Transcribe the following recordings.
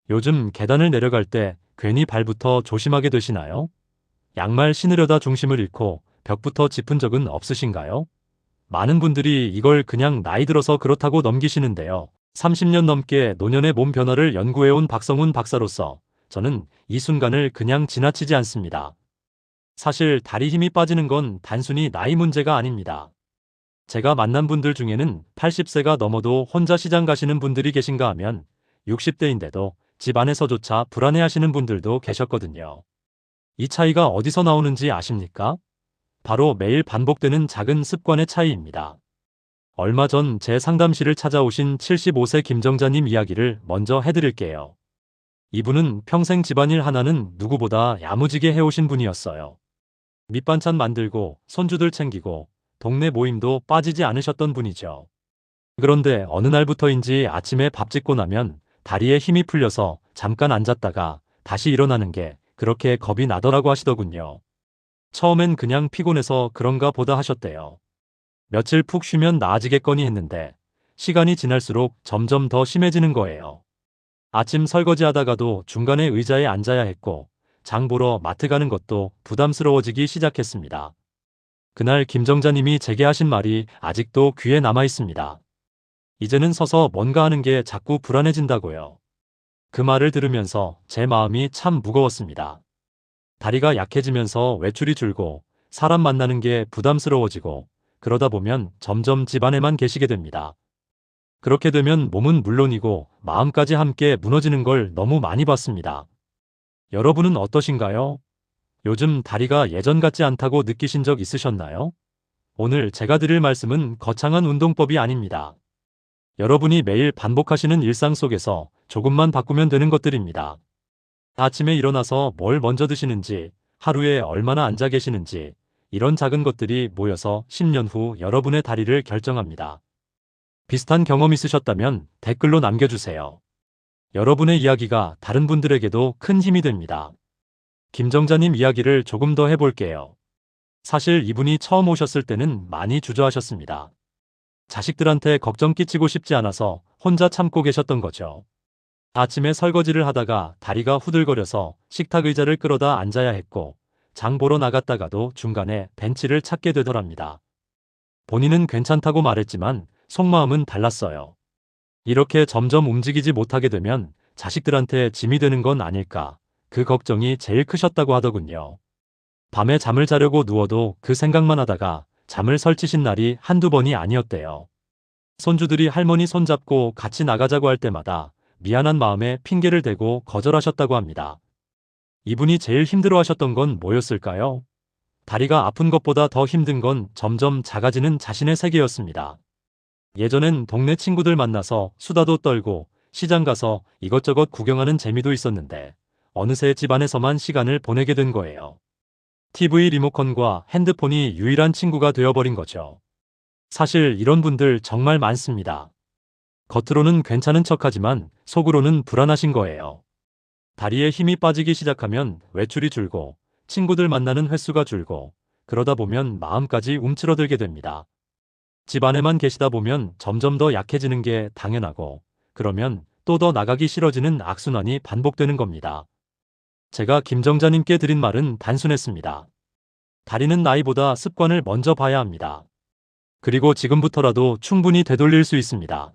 요즘 계단을 내려갈 때 괜히 발부터 조심하게 되시나요? 양말 신으려다 중심을 잃고 벽부터 짚은 적은 없으신가요? 많은 분들이 이걸 그냥 나이 들어서 그렇다고 넘기시는데요. 30년 넘게 노년의 몸 변화를 연구해온 박성훈 박사로서 저는 이 순간을 그냥 지나치지 않습니다. 사실 다리 힘이 빠지는 건 단순히 나이 문제가 아닙니다. 제가 만난 분들 중에는 80세가 넘어도 혼자 시장 가시는 분들이 계신가 하면 60대인데도 집 안에서조차 불안해하시는 분들도 계셨거든요. 이 차이가 어디서 나오는지 아십니까? 바로 매일 반복되는 작은 습관의 차이입니다. 얼마 전 제 상담실을 찾아오신 75세 김정자님 이야기를 먼저 해드릴게요. 이분은 평생 집안일 하나는 누구보다 야무지게 해오신 분이었어요. 밑반찬 만들고 손주들 챙기고 동네 모임도 빠지지 않으셨던 분이죠. 그런데 어느 날부터인지 아침에 밥 짓고 나면 다리에 힘이 풀려서 잠깐 앉았다가 다시 일어나는 게 그렇게 겁이 나더라고 하시더군요. 처음엔 그냥 피곤해서 그런가 보다 하셨대요. 며칠 푹 쉬면 나아지겠거니 했는데 시간이 지날수록 점점 더 심해지는 거예요. 아침 설거지 하다가도 중간에 의자에 앉아야 했고 장 보러 마트 가는 것도 부담스러워지기 시작했습니다. 그날 김정자님이 제게 하신 말이 아직도 귀에 남아 있습니다. 이제는 서서 뭔가 하는 게 자꾸 불안해진다고요. 그 말을 들으면서 제 마음이 참 무거웠습니다. 다리가 약해지면서 외출이 줄고 사람 만나는 게 부담스러워지고 그러다 보면 점점 집안에만 계시게 됩니다. 그렇게 되면 몸은 물론이고 마음까지 함께 무너지는 걸 너무 많이 봤습니다. 여러분은 어떠신가요? 요즘 다리가 예전 같지 않다고 느끼신 적 있으셨나요? 오늘 제가 드릴 말씀은 거창한 운동법이 아닙니다. 여러분이 매일 반복하시는 일상 속에서 조금만 바꾸면 되는 것들입니다. 아침에 일어나서 뭘 먼저 드시는지, 하루에 얼마나 앉아 계시는지, 이런 작은 것들이 모여서 10년 후 여러분의 다리를 결정합니다. 비슷한 경험 있으셨다면 댓글로 남겨주세요. 여러분의 이야기가 다른 분들에게도 큰 힘이 됩니다. 김정자님 이야기를 조금 더 해볼게요. 사실 이분이 처음 오셨을 때는 많이 주저하셨습니다. 자식들한테 걱정 끼치고 싶지 않아서 혼자 참고 계셨던 거죠. 아침에 설거지를 하다가 다리가 후들거려서 식탁 의자를 끌어다 앉아야 했고 장 보러 나갔다가도 중간에 벤치를 찾게 되더랍니다. 본인은 괜찮다고 말했지만 속마음은 달랐어요. 이렇게 점점 움직이지 못하게 되면 자식들한테 짐이 되는 건 아닐까, 그 걱정이 제일 크셨다고 하더군요. 밤에 잠을 자려고 누워도 그 생각만 하다가 잠을 설치신 날이 한두 번이 아니었대요. 손주들이 할머니 손잡고 같이 나가자고 할 때마다 미안한 마음에 핑계를 대고 거절하셨다고 합니다. 이분이 제일 힘들어하셨던 건 뭐였을까요? 다리가 아픈 것보다 더 힘든 건 점점 작아지는 자신의 세계였습니다. 예전엔 동네 친구들 만나서 수다도 떨고 시장 가서 이것저것 구경하는 재미도 있었는데 어느새 집 안에서만 시간을 보내게 된 거예요. TV 리모컨과 핸드폰이 유일한 친구가 되어버린 거죠. 사실 이런 분들 정말 많습니다. 겉으로는 괜찮은 척하지만 속으로는 불안하신 거예요. 다리에 힘이 빠지기 시작하면 외출이 줄고 친구들 만나는 횟수가 줄고 그러다 보면 마음까지 움츠러들게 됩니다. 집 안에만 계시다 보면 점점 더 약해지는 게 당연하고 그러면 또 더 나가기 싫어지는 악순환이 반복되는 겁니다. 제가 김정자님께 드린 말은 단순했습니다. 다리는 나이보다 습관을 먼저 봐야 합니다. 그리고 지금부터라도 충분히 되돌릴 수 있습니다.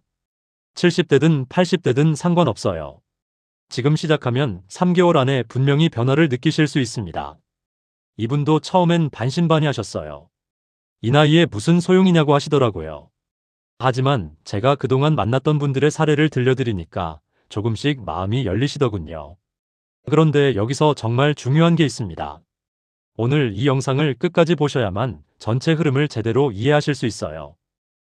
70대든 80대든 상관없어요. 지금 시작하면 3개월 안에 분명히 변화를 느끼실 수 있습니다. 이분도 처음엔 반신반의하셨어요. 이 나이에 무슨 소용이냐고 하시더라고요. 하지만 제가 그동안 만났던 분들의 사례를 들려드리니까 조금씩 마음이 열리시더군요. 그런데 여기서 정말 중요한 게 있습니다. 오늘 이 영상을 끝까지 보셔야만 전체 흐름을 제대로 이해하실 수 있어요.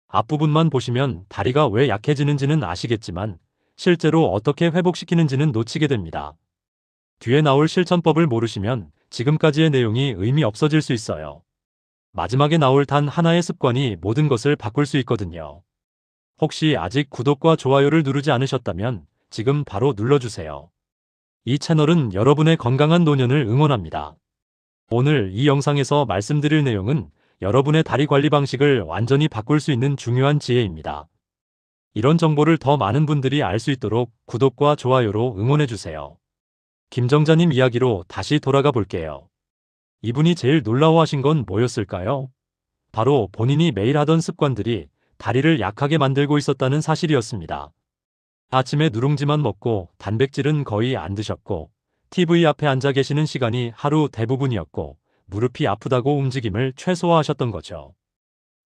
앞부분만 보시면 다리가 왜 약해지는지는 아시겠지만 실제로 어떻게 회복시키는지는 놓치게 됩니다. 뒤에 나올 실천법을 모르시면 지금까지의 내용이 의미 없어질 수 있어요. 마지막에 나올 단 하나의 습관이 모든 것을 바꿀 수 있거든요. 혹시 아직 구독과 좋아요를 누르지 않으셨다면 지금 바로 눌러주세요. 이 채널은 여러분의 건강한 노년을 응원합니다. 오늘 이 영상에서 말씀드릴 내용은 여러분의 다리 관리 방식을 완전히 바꿀 수 있는 중요한 지혜입니다. 이런 정보를 더 많은 분들이 알 수 있도록 구독과 좋아요로 응원해주세요. 김정자님 이야기로 다시 돌아가 볼게요. 이분이 제일 놀라워하신 건 뭐였을까요? 바로 본인이 매일 하던 습관들이 다리를 약하게 만들고 있었다는 사실이었습니다. 아침에 누룽지만 먹고 단백질은 거의 안 드셨고 TV 앞에 앉아 계시는 시간이 하루 대부분이었고 무릎이 아프다고 움직임을 최소화하셨던 거죠.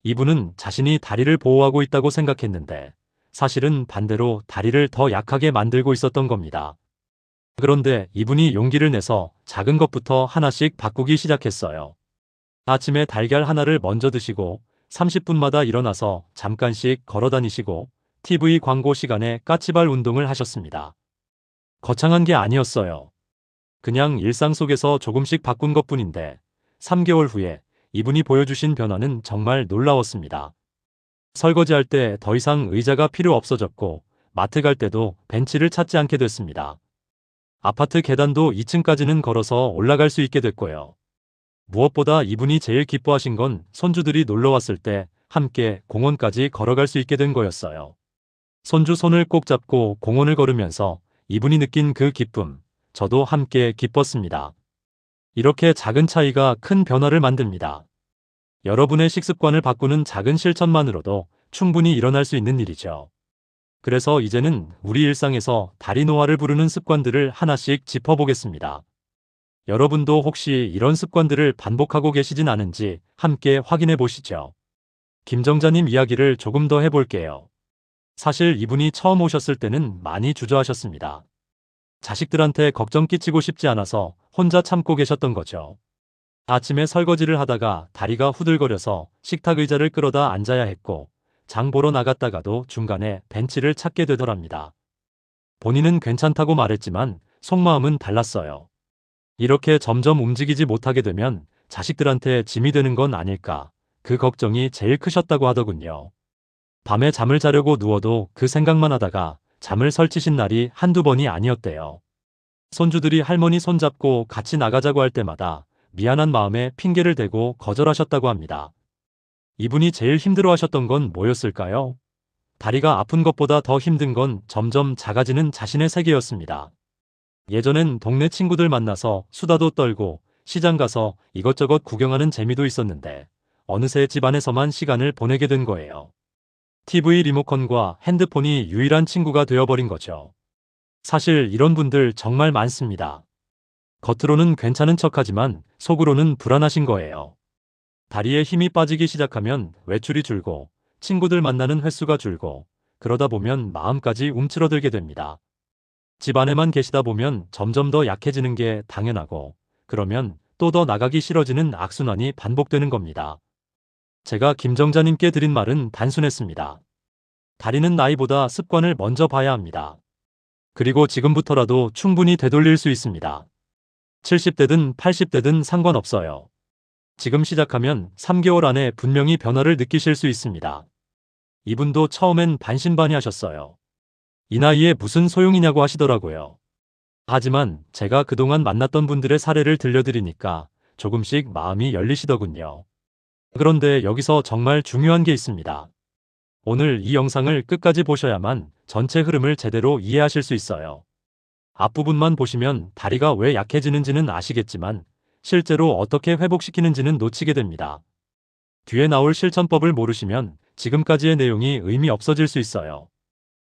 이분은 자신이 다리를 보호하고 있다고 생각했는데 사실은 반대로 다리를 더 약하게 만들고 있었던 겁니다. 그런데 이분이 용기를 내서 작은 것부터 하나씩 바꾸기 시작했어요. 아침에 달걀 하나를 먼저 드시고 30분마다 일어나서 잠깐씩 걸어 다니시고 TV 광고 시간에 까치발 운동을 하셨습니다. 거창한 게 아니었어요. 그냥 일상 속에서 조금씩 바꾼 것뿐인데 3개월 후에 이분이 보여주신 변화는 정말 놀라웠습니다. 설거지할 때 더 이상 의자가 필요 없어졌고 마트 갈 때도 벤치를 찾지 않게 됐습니다. 아파트 계단도 2층까지는 걸어서 올라갈 수 있게 됐고요. 무엇보다 이분이 제일 기뻐하신 건 손주들이 놀러 왔을 때 함께 공원까지 걸어갈 수 있게 된 거였어요. 손주 손을 꼭 잡고 공원을 걸으면서 이분이 느낀 그 기쁨, 저도 함께 기뻤습니다. 이렇게 작은 차이가 큰 변화를 만듭니다. 여러분의 식습관을 바꾸는 작은 실천만으로도 충분히 일어날 수 있는 일이죠. 그래서 이제는 우리 일상에서 다리 노화를 부르는 습관들을 하나씩 짚어보겠습니다. 여러분도 혹시 이런 습관들을 반복하고 계시진 않은지 함께 확인해 보시죠. 김정자님 이야기를 조금 더 해볼게요. 사실 이분이 처음 오셨을 때는 많이 주저하셨습니다. 자식들한테 걱정 끼치고 싶지 않아서 혼자 참고 계셨던 거죠. 아침에 설거지를 하다가 다리가 후들거려서 식탁 의자를 끌어다 앉아야 했고 장 보러 나갔다가도 중간에 벤치를 찾게 되더랍니다. 본인은 괜찮다고 말했지만 속마음은 달랐어요. 이렇게 점점 움직이지 못하게 되면 자식들한테 짐이 되는 건 아닐까, 그 걱정이 제일 크셨다고 하더군요. 밤에 잠을 자려고 누워도 그 생각만 하다가 잠을 설치신 날이 한두 번이 아니었대요. 손주들이 할머니 손잡고 같이 나가자고 할 때마다 미안한 마음에 핑계를 대고 거절하셨다고 합니다. 이분이 제일 힘들어하셨던 건 뭐였을까요? 다리가 아픈 것보다 더 힘든 건 점점 작아지는 자신의 세계였습니다. 예전엔 동네 친구들 만나서 수다도 떨고 시장 가서 이것저것 구경하는 재미도 있었는데 어느새 집 안에서만 시간을 보내게 된 거예요. TV 리모컨과 핸드폰이 유일한 친구가 되어버린 거죠. 사실 이런 분들 정말 많습니다. 겉으로는 괜찮은 척하지만 속으로는 불안하신 거예요. 다리에 힘이 빠지기 시작하면 외출이 줄고 친구들 만나는 횟수가 줄고 그러다 보면 마음까지 움츠러들게 됩니다. 집 안에만 계시다 보면 점점 더 약해지는 게 당연하고 그러면 또 더 나가기 싫어지는 악순환이 반복되는 겁니다. 제가 김정자님께 드린 말은 단순했습니다. 다리는 나이보다 습관을 먼저 봐야 합니다. 그리고 지금부터라도 충분히 되돌릴 수 있습니다. 70대든 80대든 상관없어요. 지금 시작하면 3개월 안에 분명히 변화를 느끼실 수 있습니다. 이분도 처음엔 반신반의하셨어요. 이 나이에 무슨 소용이냐고 하시더라고요. 하지만 제가 그동안 만났던 분들의 사례를 들려드리니까 조금씩 마음이 열리시더군요. 그런데 여기서 정말 중요한 게 있습니다. 오늘 이 영상을 끝까지 보셔야만 전체 흐름을 제대로 이해하실 수 있어요. 앞부분만 보시면 다리가 왜 약해지는지는 아시겠지만 실제로 어떻게 회복시키는지는 놓치게 됩니다. 뒤에 나올 실천법을 모르시면 지금까지의 내용이 의미 없어질 수 있어요.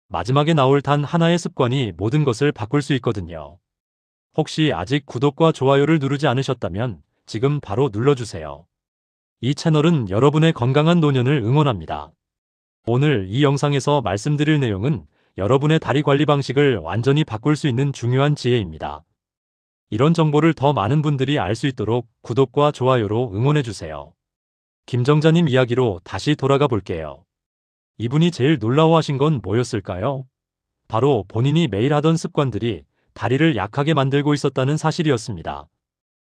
마지막에 나올 단 하나의 습관이 모든 것을 바꿀 수 있거든요. 혹시 아직 구독과 좋아요를 누르지 않으셨다면 지금 바로 눌러주세요. 이 채널은 여러분의 건강한 노년을 응원합니다. 오늘 이 영상에서 말씀드릴 내용은 여러분의 다리 관리 방식을 완전히 바꿀 수 있는 중요한 지혜입니다. 이런 정보를 더 많은 분들이 알 수 있도록 구독과 좋아요로 응원해주세요. 김정자님 이야기로 다시 돌아가 볼게요. 이분이 제일 놀라워하신 건 뭐였을까요? 바로 본인이 매일 하던 습관들이 다리를 약하게 만들고 있었다는 사실이었습니다.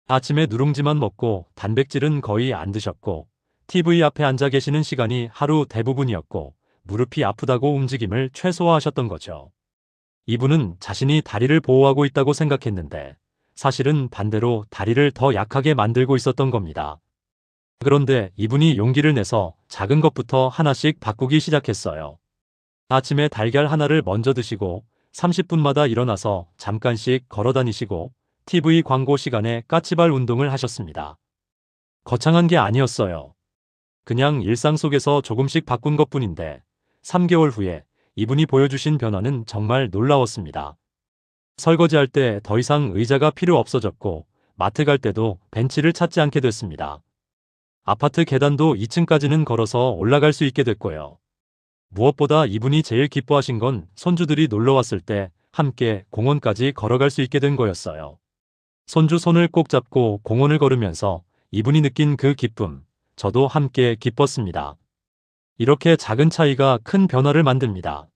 아침에 누룽지만 먹고 단백질은 거의 안 드셨고 TV 앞에 앉아 계시는 시간이 하루 대부분이었고 무릎이 아프다고 움직임을 최소화하셨던 거죠. 이분은 자신이 다리를 보호하고 있다고 생각했는데 사실은 반대로 다리를 더 약하게 만들고 있었던 겁니다. 그런데 이분이 용기를 내서 작은 것부터 하나씩 바꾸기 시작했어요. 아침에 달걀 하나를 먼저 드시고 30분마다 일어나서 잠깐씩 걸어 다니시고 TV 광고 시간에 까치발 운동을 하셨습니다. 거창한 게 아니었어요. 그냥 일상 속에서 조금씩 바꾼 것뿐인데 3개월 후에 이분이 보여주신 변화는 정말 놀라웠습니다. 설거지할 때 더 이상 의자가 필요 없어졌고 마트 갈 때도 벤치를 찾지 않게 됐습니다. 아파트 계단도 2층까지는 걸어서 올라갈 수 있게 됐고요. 무엇보다 이분이 제일 기뻐하신 건 손주들이 놀러 왔을 때 함께 공원까지 걸어갈 수 있게 된 거였어요. 손주 손을 꼭 잡고 공원을 걸으면서 이분이 느낀 그 기쁨, 저도 함께 기뻤습니다. 이렇게 작은 차이가 큰 변화를 만듭니다.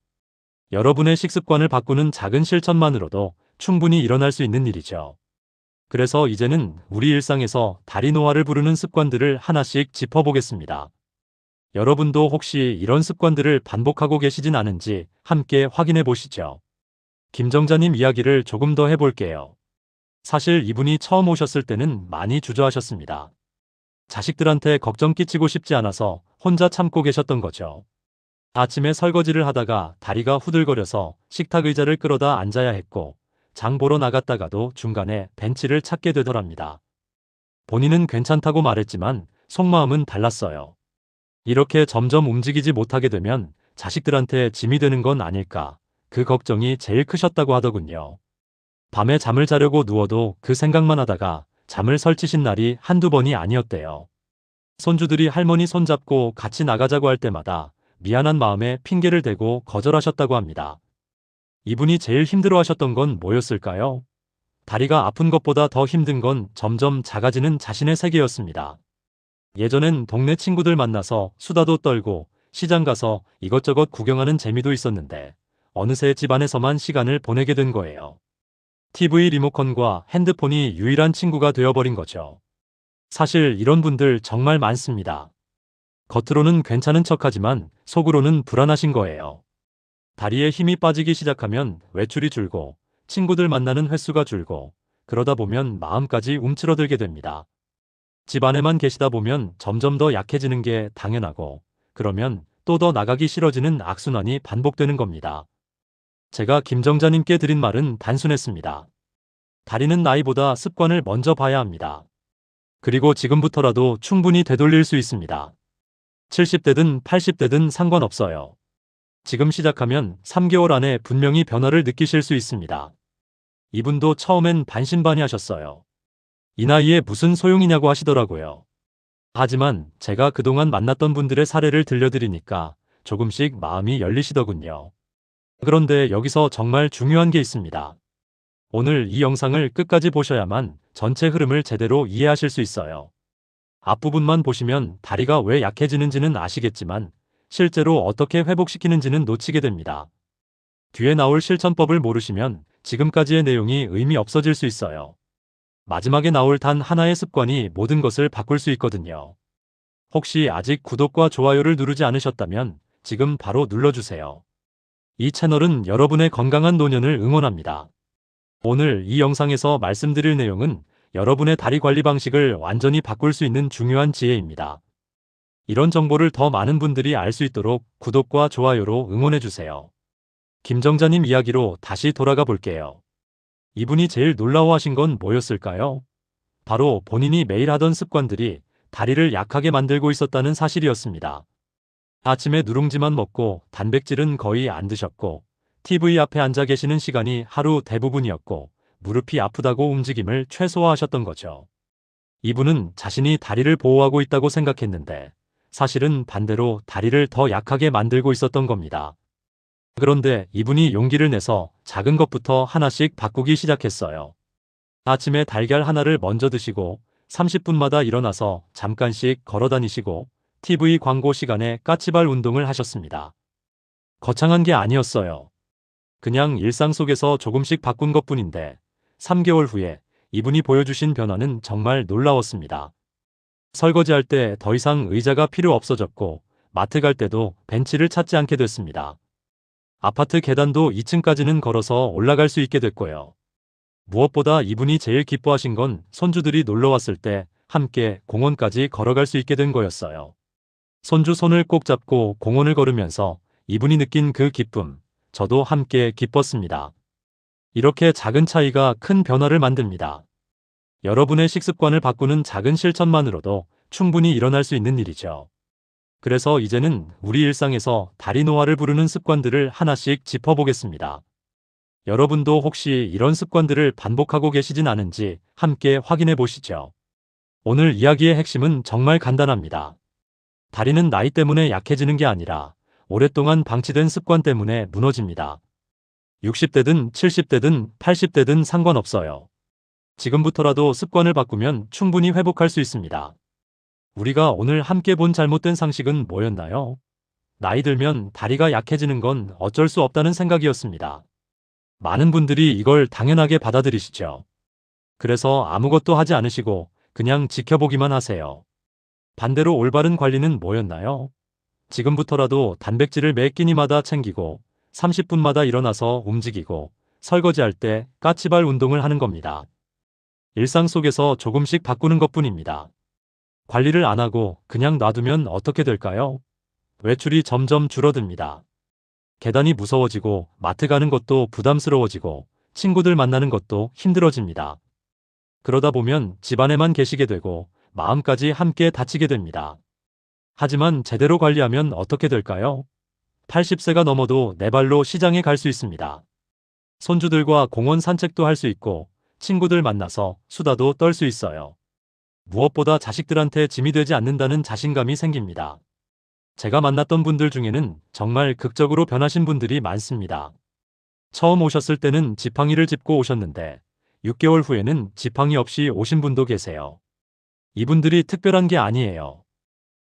여러분의 식습관을 바꾸는 작은 실천만으로도 충분히 일어날 수 있는 일이죠. 그래서 이제는 우리 일상에서 다리 노화를 부르는 습관들을 하나씩 짚어보겠습니다. 여러분도 혹시 이런 습관들을 반복하고 계시진 않은지 함께 확인해 보시죠. 김정자님 이야기를 조금 더 해볼게요. 사실 이분이 처음 오셨을 때는 많이 주저하셨습니다. 자식들한테 걱정 끼치고 싶지 않아서 혼자 참고 계셨던 거죠. 아침에 설거지를 하다가 다리가 후들거려서 식탁 의자를 끌어다 앉아야 했고 장 보러 나갔다가도 중간에 벤치를 찾게 되더랍니다. 본인은 괜찮다고 말했지만 속마음은 달랐어요. 이렇게 점점 움직이지 못하게 되면 자식들한테 짐이 되는 건 아닐까, 그 걱정이 제일 크셨다고 하더군요. 밤에 잠을 자려고 누워도 그 생각만 하다가 잠을 설치신 날이 한두 번이 아니었대요. 손주들이 할머니 손잡고 같이 나가자고 할 때마다 미안한 마음에 핑계를 대고 거절하셨다고 합니다. 이분이 제일 힘들어하셨던 건 뭐였을까요? 다리가 아픈 것보다 더 힘든 건 점점 작아지는 자신의 세계였습니다. 예전엔 동네 친구들 만나서 수다도 떨고 시장 가서 이것저것 구경하는 재미도 있었는데 어느새 집 안에서만 시간을 보내게 된 거예요. TV 리모컨과 핸드폰이 유일한 친구가 되어버린 거죠. 사실 이런 분들 정말 많습니다. 겉으로는 괜찮은 척하지만 속으로는 불안하신 거예요. 다리에 힘이 빠지기 시작하면 외출이 줄고 친구들 만나는 횟수가 줄고 그러다 보면 마음까지 움츠러들게 됩니다. 집 안에만 계시다 보면 점점 더 약해지는 게 당연하고 그러면 또 더 나가기 싫어지는 악순환이 반복되는 겁니다. 제가 김정자님께 드린 말은 단순했습니다. 다리는 나이보다 습관을 먼저 봐야 합니다. 그리고 지금부터라도 충분히 되돌릴 수 있습니다. 70대든 80대든 상관없어요. 지금 시작하면 3개월 안에 분명히 변화를 느끼실 수 있습니다. 이분도 처음엔 반신반의하셨어요. 이 나이에 무슨 소용이냐고 하시더라고요. 하지만 제가 그동안 만났던 분들의 사례를 들려드리니까 조금씩 마음이 열리시더군요. 그런데 여기서 정말 중요한 게 있습니다. 오늘 이 영상을 끝까지 보셔야만 전체 흐름을 제대로 이해하실 수 있어요. 앞부분만 보시면 다리가 왜 약해지는지는 아시겠지만 실제로 어떻게 회복시키는지는 놓치게 됩니다. 뒤에 나올 실천법을 모르시면 지금까지의 내용이 의미 없어질 수 있어요. 마지막에 나올 단 하나의 습관이 모든 것을 바꿀 수 있거든요. 혹시 아직 구독과 좋아요를 누르지 않으셨다면 지금 바로 눌러주세요. 이 채널은 여러분의 건강한 노년을 응원합니다. 오늘 이 영상에서 말씀드릴 내용은 여러분의 다리 관리 방식을 완전히 바꿀 수 있는 중요한 지혜입니다. 이런 정보를 더 많은 분들이 알 수 있도록 구독과 좋아요로 응원해주세요. 김정자님 이야기로 다시 돌아가 볼게요. 이분이 제일 놀라워하신 건 뭐였을까요? 바로 본인이 매일 하던 습관들이 다리를 약하게 만들고 있었다는 사실이었습니다. 아침에 누룽지만 먹고 단백질은 거의 안 드셨고 TV 앞에 앉아 계시는 시간이 하루 대부분이었고 무릎이 아프다고 움직임을 최소화하셨던 거죠. 이분은 자신이 다리를 보호하고 있다고 생각했는데 사실은 반대로 다리를 더 약하게 만들고 있었던 겁니다. 그런데 이분이 용기를 내서 작은 것부터 하나씩 바꾸기 시작했어요. 아침에 달걀 하나를 먼저 드시고 30분마다 일어나서 잠깐씩 걸어 다니시고 TV 광고 시간에 까치발 운동을 하셨습니다. 거창한 게 아니었어요. 그냥 일상 속에서 조금씩 바꾼 것뿐인데 3개월 후에 이분이 보여주신 변화는 정말 놀라웠습니다. 설거지할 때 더 이상 의자가 필요 없어졌고 마트 갈 때도 벤치를 찾지 않게 됐습니다. 아파트 계단도 2층까지는 걸어서 올라갈 수 있게 됐고요. 무엇보다 이분이 제일 기뻐하신 건 손주들이 놀러 왔을 때 함께 공원까지 걸어갈 수 있게 된 거였어요. 손주 손을 꼭 잡고 공원을 걸으면서 이분이 느낀 그 기쁨, 저도 함께 기뻤습니다. 이렇게 작은 차이가 큰 변화를 만듭니다. 여러분의 식습관을 바꾸는 작은 실천만으로도 충분히 일어날 수 있는 일이죠. 그래서 이제는 우리 일상에서 다리 노화를 부르는 습관들을 하나씩 짚어보겠습니다. 여러분도 혹시 이런 습관들을 반복하고 계시진 않은지 함께 확인해 보시죠. 오늘 이야기의 핵심은 정말 간단합니다. 다리는 나이 때문에 약해지는 게 아니라 오랫동안 방치된 습관 때문에 무너집니다. 60대든 70대든 80대든 상관없어요. 지금부터라도 습관을 바꾸면 충분히 회복할 수 있습니다. 우리가 오늘 함께 본 잘못된 상식은 뭐였나요? 나이 들면 다리가 약해지는 건 어쩔 수 없다는 생각이었습니다. 많은 분들이 이걸 당연하게 받아들이시죠. 그래서 아무것도 하지 않으시고 그냥 지켜보기만 하세요. 반대로 올바른 관리는 뭐였나요? 지금부터라도 단백질을 매 끼니마다 챙기고 30분마다 일어나서 움직이고 설거지할 때 까치발 운동을 하는 겁니다. 일상 속에서 조금씩 바꾸는 것뿐입니다. 관리를 안 하고 그냥 놔두면 어떻게 될까요? 외출이 점점 줄어듭니다. 계단이 무서워지고 마트 가는 것도 부담스러워지고 친구들 만나는 것도 힘들어집니다. 그러다 보면 집안에만 계시게 되고 마음까지 함께 다치게 됩니다. 하지만 제대로 관리하면 어떻게 될까요? 80세가 넘어도 내 발로 시장에 갈 수 있습니다. 손주들과 공원 산책도 할 수 있고 친구들 만나서 수다도 떨 수 있어요. 무엇보다 자식들한테 짐이 되지 않는다는 자신감이 생깁니다. 제가 만났던 분들 중에는 정말 극적으로 변하신 분들이 많습니다. 처음 오셨을 때는 지팡이를 짚고 오셨는데 6개월 후에는 지팡이 없이 오신 분도 계세요. 이분들이 특별한 게 아니에요.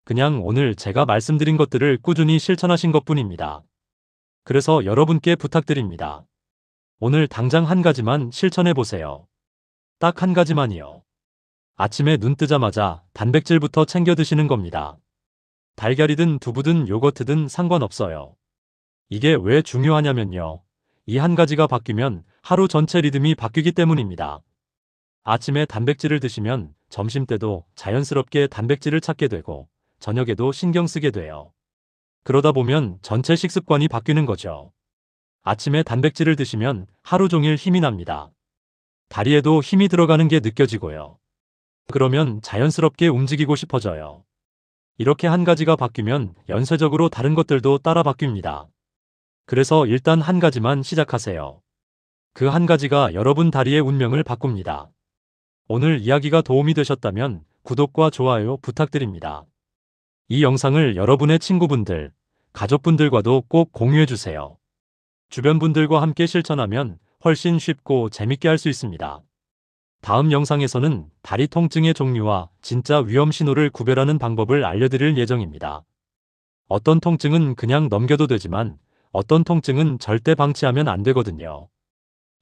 그냥 오늘 제가 말씀드린 것들을 꾸준히 실천하신 것뿐입니다. 그래서 여러분께 부탁드립니다. 오늘 당장 한 가지만 실천해 보세요. 딱 한 가지만이요. 아침에 눈 뜨자마자 단백질부터 챙겨 드시는 겁니다. 달걀이든 두부든 요거트든 상관없어요. 이게 왜 중요하냐면요. 이 한 가지가 바뀌면 하루 전체 리듬이 바뀌기 때문입니다. 아침에 단백질을 드시면 점심때도 자연스럽게 단백질을 찾게 되고 저녁에도 신경 쓰게 돼요. 그러다 보면 전체 식습관이 바뀌는 거죠. 아침에 단백질을 드시면 하루 종일 힘이 납니다. 다리에도 힘이 들어가는 게 느껴지고요. 그러면 자연스럽게 움직이고 싶어져요. 이렇게 한 가지가 바뀌면 연쇄적으로 다른 것들도 따라 바뀝니다. 그래서 일단 한 가지만 시작하세요. 그 한 가지가 여러분 다리의 운명을 바꿉니다. 오늘 이야기가 도움이 되셨다면 구독과 좋아요 부탁드립니다. 이 영상을 여러분의 친구분들, 가족분들과도 꼭 공유해주세요. 주변 분들과 함께 실천하면 훨씬 쉽고 재밌게 할 수 있습니다. 다음 영상에서는 다리 통증의 종류와 진짜 위험 신호를 구별하는 방법을 알려드릴 예정입니다. 어떤 통증은 그냥 넘겨도 되지만 어떤 통증은 절대 방치하면 안 되거든요.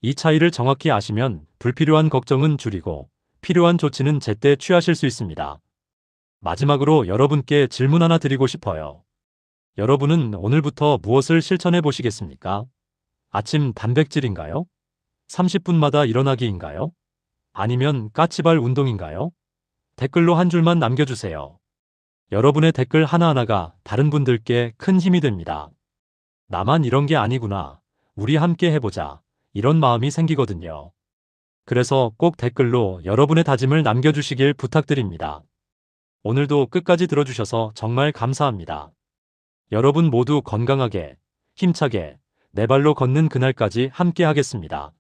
이 차이를 정확히 아시면 불필요한 걱정은 줄이고 필요한 조치는 제때 취하실 수 있습니다. 마지막으로 여러분께 질문 하나 드리고 싶어요. 여러분은 오늘부터 무엇을 실천해 보시겠습니까? 아침 단백질인가요? 30분마다 일어나기인가요? 아니면 까치발 운동인가요? 댓글로 한 줄만 남겨주세요. 여러분의 댓글 하나하나가 다른 분들께 큰 힘이 됩니다. 나만 이런 게 아니구나. 우리 함께 해보자. 이런 마음이 생기거든요. 그래서 꼭 댓글로 여러분의 다짐을 남겨주시길 부탁드립니다. 오늘도 끝까지 들어주셔서 정말 감사합니다. 여러분 모두 건강하게, 힘차게, 내 발로 걷는 그날까지 함께 하겠습니다.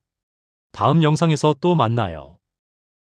다음 영상에서 또 만나요.